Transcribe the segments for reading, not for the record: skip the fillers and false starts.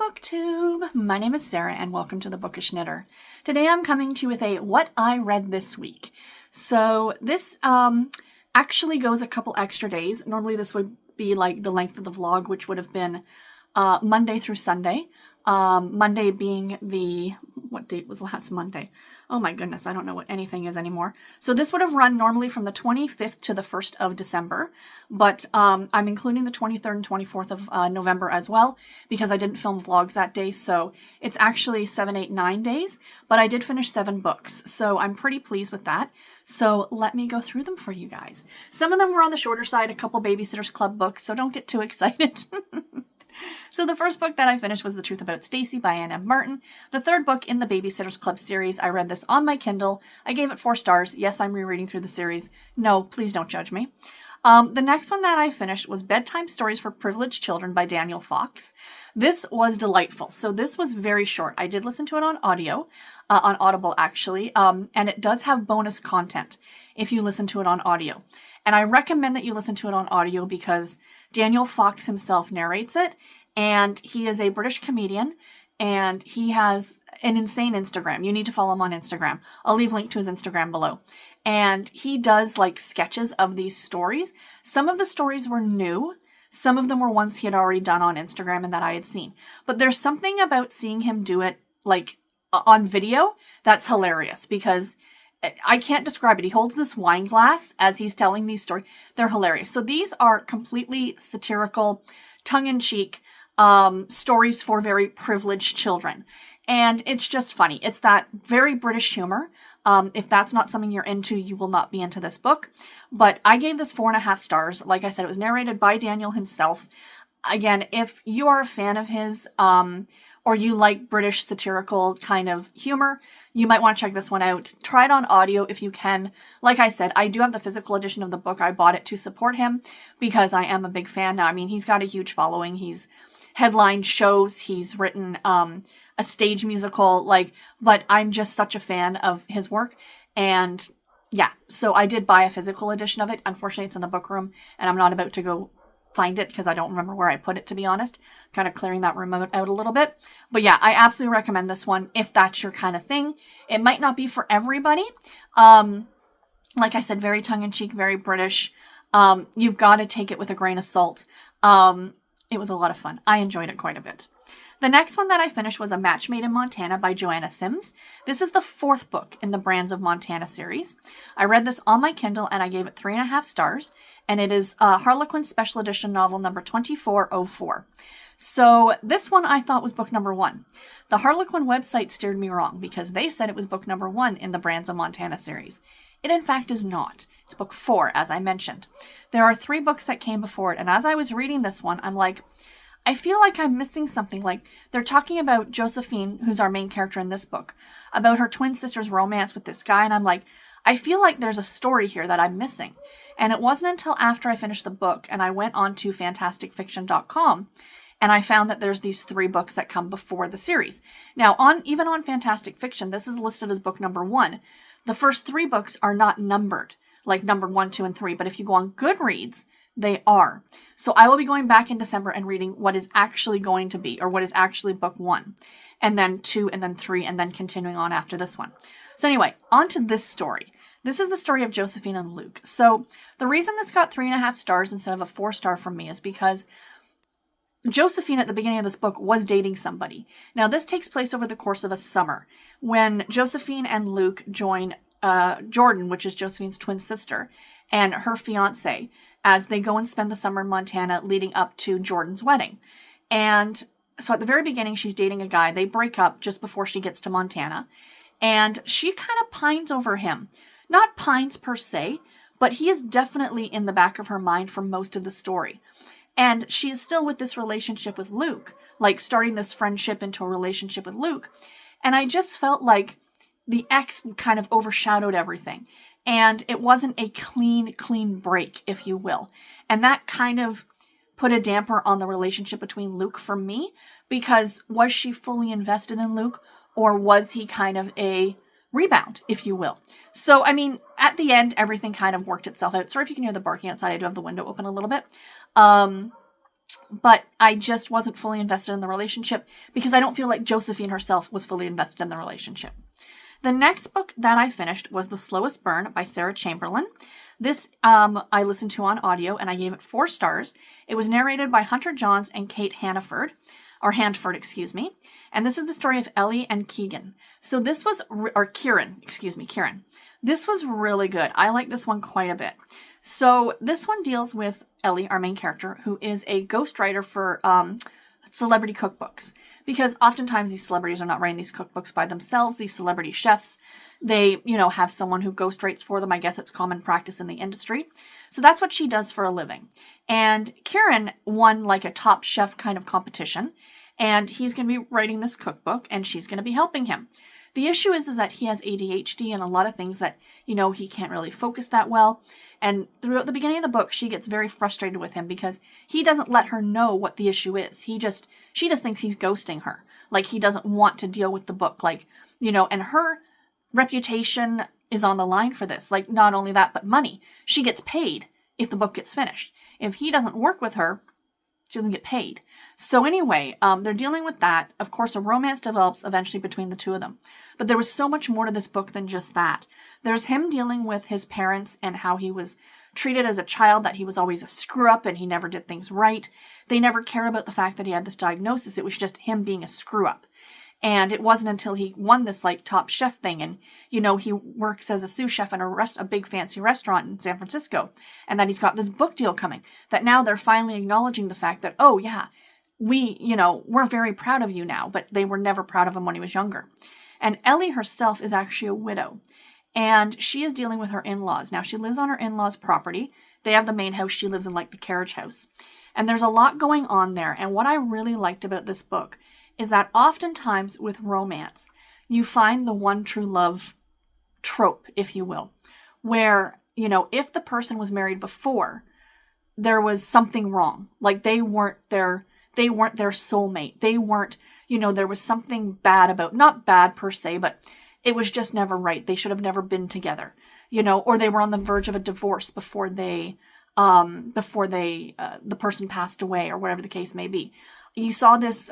BookTube! My name is Sarah and welcome to the Bookish Knitter. Today I'm coming to you with a What I Read This Week. So this actually goes a couple extra days. Normally this would be like the length of the vlog, which would have been Monday through Sunday. Monday being what date was last Monday? Oh my goodness, I don't know what anything is anymore. So this would have run normally from the 25th to the 1st of December, but I'm including the 23rd and 24th of November as well, because I didn't film vlogs that day, so it's actually 7, 8, 9 days, but I did finish 7 books, so I'm pretty pleased with that. So let me go through them for you guys. Some of them were on the shorter side, a couple Babysitters Club books, so don't get too excited. So the first book that I finished was The Truth About Stacy by Ann M. Martin. The third book in the Babysitters Club series. I read this on my Kindle. I gave it 4 stars. Yes, I'm rereading through the series. No, please don't judge me. The next one that I finished was Bedtime Stories for Privileged Children by Daniel Fox. This was delightful. So this was very short. I did listen to it on audio, on Audible actually, and it does have bonus content if you listen to it on audio. And I recommend that you listen to it on audio because Daniel Fox himself narrates it, and he is a British comedian, and he has an insane Instagram. You need to follow him on Instagram. I'll leave a link to his Instagram below. And he does like sketches of these stories. Some of the stories were new. Some of them were ones he had already done on Instagram and that I had seen. But there's something about seeing him do it like on video that's hilarious because I can't describe it. He holds this wine glass as he's telling these stories. They're hilarious. So these are completely satirical, tongue-in-cheek stories for very privileged children. And it's just funny. It's that very British humor. If that's not something you're into, you will not be into this book. But I gave this 4.5 stars. Like I said, it was narrated by Daniel himself. Again, if you are a fan of his, or you like British satirical kind of humor, you might want to check this one out. Try it on audio if you can. Like I said, I do have the physical edition of the book. I bought it to support him because I am a big fan now. I mean, he's got a huge following. He's headlined shows. He's written a stage musical, but I'm just such a fan of his work. And yeah, so I did buy a physical edition of it. Unfortunately, it's in the book room and I'm not about to go find it because I don't remember where I put it, to be honest. Kind of clearing that room out a little bit. But yeah, I absolutely recommend this one if that's your kind of thing. It might not be for everybody. Like I said, very tongue-in-cheek, very British. You've got to take it with a grain of salt. It was a lot of fun. I enjoyed it quite a bit. The next one that I finished was A Match Made in Montana by Joanna Sims. This is the 4th book in the Brands of Montana series. I read this on my Kindle and I gave it 3.5 stars. And it is Harlequin Special Edition novel number 2404. So this one I thought was book number 1. The Harlequin website steered me wrong because they said it was book number 1 in the Brands of Montana series. It in fact is not. It's book 4, as I mentioned. There are 3 books that came before it. And as I was reading this one, I'm like, I feel like I'm missing something. Like they're talking about Josephine, who's our main character in this book, about her twin sister's romance with this guy. And I'm like, I feel like there's a story here that I'm missing. And it wasn't until after I finished the book and I went on to fantasticfiction.com and I found that there's these 3 books that come before the series. Now, even on Fantastic Fiction, this is listed as book number 1. The first 3 books are not numbered, like numbered 1, 2, and 3. But if you go on Goodreads, they are. So I will be going back in December and reading what is actually going to be, or what is actually book 1, and then 2, and then 3, and then continuing on after this one. So anyway, on to this story. This is the story of Josephine and Luke. So the reason this got 3.5 stars instead of a 4-star from me is because Josephine at the beginning of this book was dating somebody. Now this takes place over the course of a summer when Josephine and Luke join Jordan, which is Josephine's twin sister, and her fiance as they go and spend the summer in Montana leading up to Jordan's wedding. And so at the very beginning, she's dating a guy. They break up just before she gets to Montana. And she kind of pines over him. Not pines per se, but he is definitely in the back of her mind for most of the story. And she is still with this relationship with Luke, like starting this friendship into a relationship with Luke. And I just felt like the ex kind of overshadowed everything. And it wasn't a clean break, if you will. And that kind of put a damper on the relationship between Luke for me, because was she fully invested in Luke, or was he kind of a rebound, if you will? So, I mean, at the end, everything kind of worked itself out. Sorry if you can hear the barking outside. I do have the window open a little bit. but I just wasn't fully invested in the relationship because I don't feel like Josephine herself was fully invested in the relationship. The next book that I finished was The Slowest Burn by Sarah Chamberlain. This I listened to on audio and I gave it 4 stars. It was narrated by Hunter Johns and Kate Handford, excuse me. And this is the story of Ellie and Keegan. So this was, Kieran. This was really good. I like this one quite a bit. So this one deals with Ellie, our main character, who is a ghostwriter for celebrity cookbooks. Because oftentimes these celebrities are not writing these cookbooks by themselves. These celebrity chefs, they, have someone who ghostwrites for them. I guess it's common practice in the industry. So that's what she does for a living. And Kieran won like a Top Chef kind of competition. And he's going to be writing this cookbook and she's going to be helping him. The issue is that he has ADHD and a lot of things that, he can't really focus that well. And throughout the beginning of the book, she gets very frustrated with him because he doesn't let her know what the issue is. She just thinks he's ghosting her. Like he doesn't want to deal with the book. Like, and her reputation is on the line for this. Like not only that, but money. She gets paid if the book gets finished. If he doesn't work with her, she doesn't get paid. So anyway, they're dealing with that. Of course, a romance develops eventually between the two of them. But there was so much more to this book than just that. There's him dealing with his parents and how he was treated as a child, that he was always a screw-up and he never did things right. They never cared about the fact that he had this diagnosis. It was just him being a screw-up. And it wasn't until he won this like Top Chef thing and, he works as a sous chef in a big fancy restaurant in San Francisco and that he's got this book deal coming, that now they're finally acknowledging the fact that, oh yeah, we're very proud of you now, but they were never proud of him when he was younger. And Ellie herself is actually a widow and she is dealing with her in-laws. Now she lives on her in-laws' property. They have the main house. She lives in like the carriage house. And there's a lot going on there. And what I really liked about this book is that oftentimes with romance, you find the one true love trope, if you will, where, if the person was married before, there was something wrong. Like they weren't their soulmate. They weren't, there was something bad about, not bad per se, but it was just never right. They should have never been together, or they were on the verge of a divorce before the person passed away or whatever the case may be. You saw this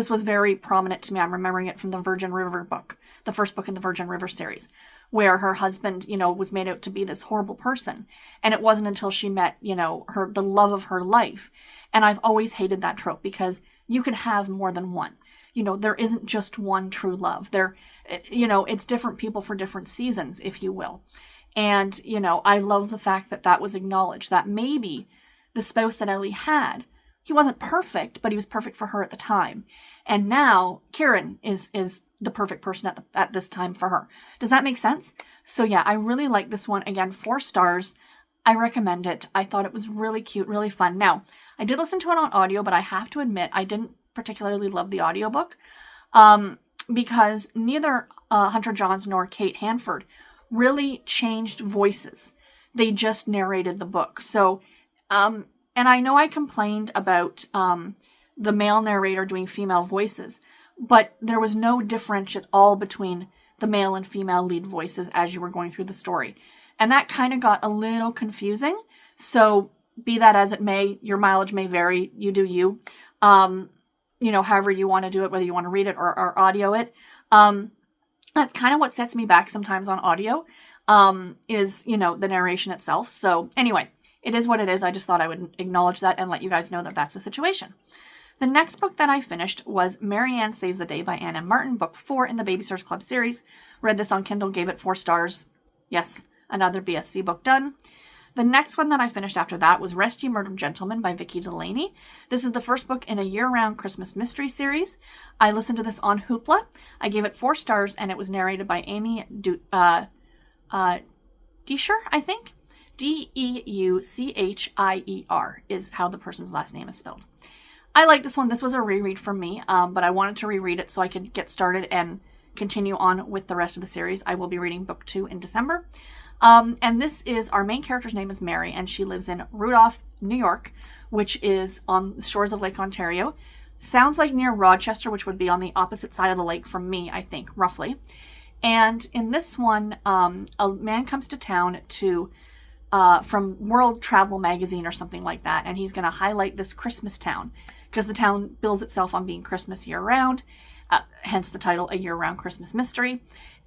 was very prominent to me. I'm remembering it from the Virgin River book, the first book in the Virgin River series, where her husband, was made out to be this horrible person. And it wasn't until she met, the love of her life. And I've always hated that trope because you can have more than one. There isn't just one true love. It's different people for different seasons, if you will. And, I love the fact that was acknowledged, that maybe the spouse that Ellie had, he wasn't perfect, but he was perfect for her at the time. And now Kieran is the perfect person at this time for her. Does that make sense? So yeah, I really like this one. Again, 4 stars. I recommend it. I thought it was really cute, really fun. Now, I did listen to it on audio, but I have to admit, I didn't particularly love the audiobook because neither Hunter Johns nor Kate Handford really changed voices. They just narrated the book. So, and I know I complained about the male narrator doing female voices, but there was no difference at all between the male and female lead voices as you were going through the story. And that kind of got a little confusing. So be that as it may, your mileage may vary. You do you. However you want to do it, whether you want to read it or audio it. That's kind of what sets me back sometimes on audio, is, the narration itself. So anyway, it is what it is. I just thought I would acknowledge that and let you guys know that that's the situation. The next book that I finished was Mary Ann Saves the Day by Ann M. Martin, book 4 in the Babysitters Club series. Read this on Kindle, gave it 4 stars. Yes, another BSC book done. The next one that I finished after that was Rescue Murdered Gentleman by Vicky Delaney. This is the first book in a year-round Christmas mystery series. I listened to this on Hoopla. I gave it 4 stars, and it was narrated by Amy Deuscher, I think. Deuchier is how the person's last name is spelled. I like this one. This was a reread for me, but I wanted to reread it so I could get started and continue on with the rest of the series. I will be reading book 2 in December. And this is, our main character's name is Mary, and she lives in Rudolph, New York, which is on the shores of Lake Ontario. Sounds like near Rochester, which would be on the opposite side of the lake from me, I think, roughly. And in this one, a man comes to town to from World Travel Magazine or something like that, and he's going to highlight this Christmas town because the town bills itself on being Christmas year-round, hence the title, A Year-Round Christmas Mystery,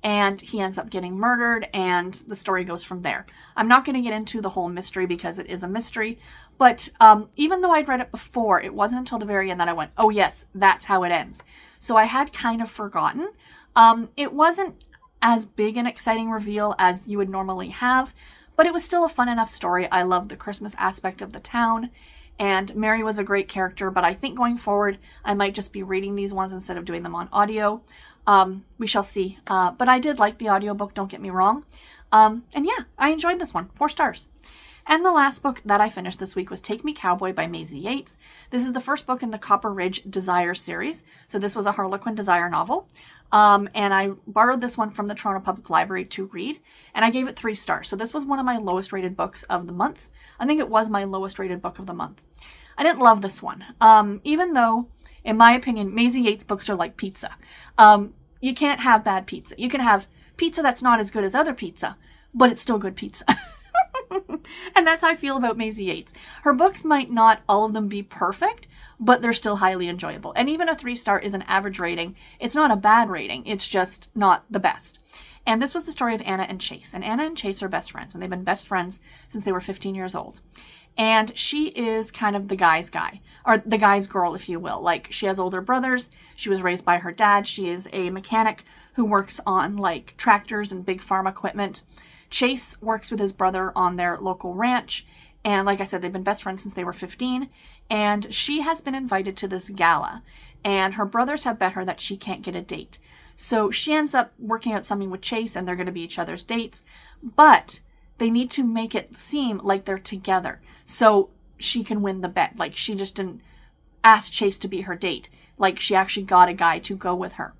and he ends up getting murdered, and the story goes from there. I'm not going to get into the whole mystery because it is a mystery, but even though I'd read it before, it wasn't until the very end that I went, oh yes, that's how it ends. So I had kind of forgotten. It wasn't as big an exciting reveal as you would normally have, but it was still a fun enough story. I loved the Christmas aspect of the town, and Mary was a great character, but I think going forward, I might just be reading these ones instead of doing them on audio. We shall see. But I did like the audiobook, don't get me wrong. And yeah, I enjoyed this one. 4 stars. And the last book that I finished this week was Take Me Cowboy by Maisie Yates. This is the first book in the Copper Ridge Desire series. So this was a Harlequin Desire novel. And I borrowed this one from the Toronto Public Library to read, and I gave it 3 stars. So this was one of my lowest rated books of the month. I think it was my lowest rated book of the month. I didn't love this one. Even though, in my opinion, Maisie Yates books are like pizza. You can't have bad pizza. You can have pizza that's not as good as other pizza, but it's still good pizza. And that's how I feel about Maisie Yates. Her books might not all of them be perfect, but they're still highly enjoyable. And even a 3-star is an average rating. It's not a bad rating. It's just not the best. And this was the story of Anna and Chase. And Anna and Chase are best friends. And they've been best friends since they were 15 years old. And she is kind of the guy's guy, or the guy's girl, if you will. Like, she has older brothers. She was raised by her dad. She is a mechanic who works on, like, tractors and big farm equipment. Chase works with his brother on their local ranch. And like I said, they've been best friends since they were 15. And she has been invited to this gala. And her brothers have bet her that she can't get a date. So she ends up working out something with Chase, and they're going to be each other's dates. But they need to make it seem like they're together so she can win the bet. Like, she just didn't ask Chase to be her date. Like, she actually got a guy to go with her.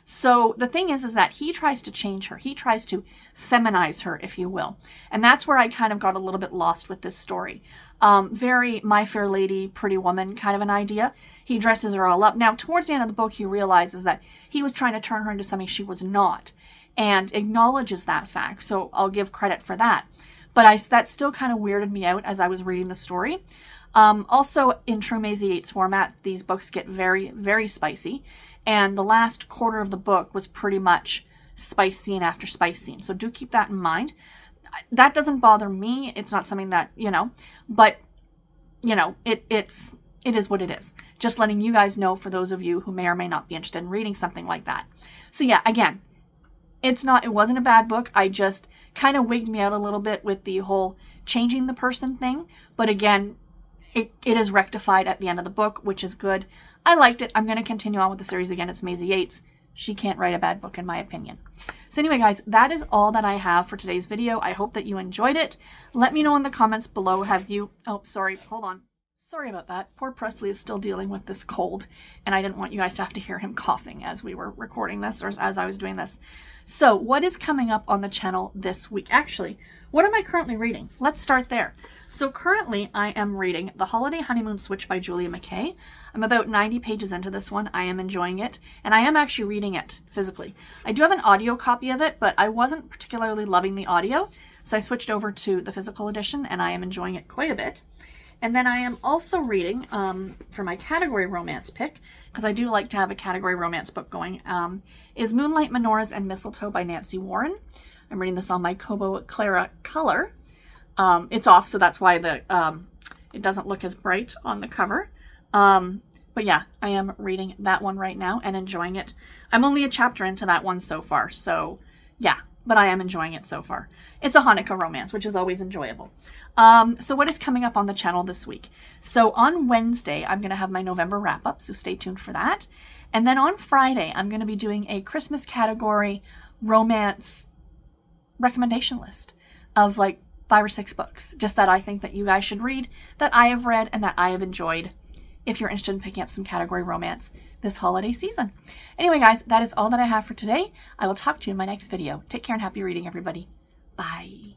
So the thing is that he tries to change her. He tries to feminize her, if you will. And that's where I kind of got a little bit lost with this story. Very My Fair Lady, Pretty Woman kind of an idea. He dresses her all up. Now, towards the end of the book, he realizes that he was trying to turn her into something she was not, and acknowledges that fact. So I'll give credit for that. But that still kind of weirded me out as I was reading the story. Also, in true Maisie Yates format, these books get very, very spicy. And the last quarter of the book was pretty much spice scene after spice scene. So do keep that in mind. That doesn't bother me. It's not something that, but, it is what it is. Just letting you guys know, for those of you who may or may not be interested in reading something like that. So yeah, again, it wasn't a bad book. I just kind of wigged me out a little bit with the whole changing the person thing. But again, it is rectified at the end of the book, which is good. I liked it. I'm going to continue on with the series again. It's Maisie Yates. She can't write a bad book, in my opinion. So anyway, guys, that is all that I have for today's video. I hope that you enjoyed it. Let me know in the comments below. Oh, sorry. Hold on. Sorry about that. Poor Presley is still dealing with this cold, and I didn't want you guys to have to hear him coughing as we were recording this, or as I was doing this. So what is coming up on the channel this week? Actually, what am I currently reading? Let's start there. So currently I am reading The Holiday Honeymoon Switch by Julia McKay. I'm about 90 pages into this one. I am enjoying it, and I am actually reading it physically. I do have an audio copy of it, but I wasn't particularly loving the audio, so I switched over to the physical edition, and I am enjoying it quite a bit. And then I am also reading, for my category romance pick, because I do like to have a category romance book going, is Moonlight, Menorahs, and Mistletoe by Nancy Warren. I'm reading this on my Kobo Clara color. It's off, so that's why it doesn't look as bright on the cover. But yeah, I am reading that one right now and enjoying it. I'm only a chapter into that one so far, so yeah. But I am enjoying it so far. It's a Hanukkah romance, which is always enjoyable. So what is coming up on the channel this week? So on Wednesday, I'm going to have my November wrap-up, so stay tuned for that. And then on Friday, I'm going to be doing a Christmas category romance recommendation list of like 5 or 6 books, just that I think that you guys should read, that I have read, and that I have enjoyed, if you're interested in picking up some category romance this holiday season. Anyway, guys, that is all that I have for today. I will talk to you in my next video. Take care and happy reading, everybody. Bye.